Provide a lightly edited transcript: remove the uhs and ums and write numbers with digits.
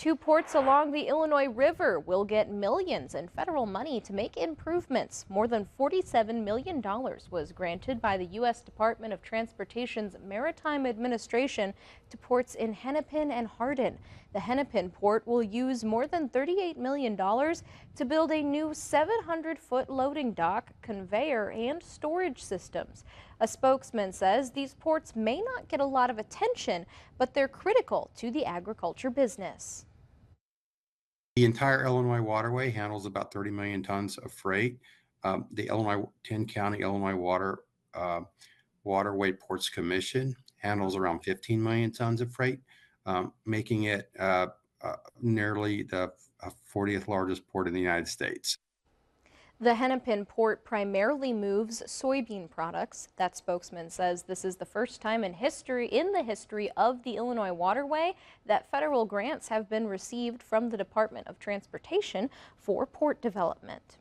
Two ports along the Illinois River will get millions in federal money to make improvements. More than $47 million was granted by the U.S. Department of Transportation's Maritime Administration to ports in Hennepin and Hardin. The Hennepin port will use more than $38 million to build a new 700-foot loading dock, conveyor, and storage systems. A spokesman says these ports may not get a lot of attention, but they're critical to the agriculture business. The entire Illinois waterway handles about 30 million tons of freight. The Illinois 10-county Illinois Waterway Ports Commission handles around 15 million tons of freight, making it nearly the 40th largest port in the United States. The Hennepin port primarily moves soybean products. That spokesman says this is the first time in the history of the Illinois waterway that federal grants have been received from the Department of Transportation for port development.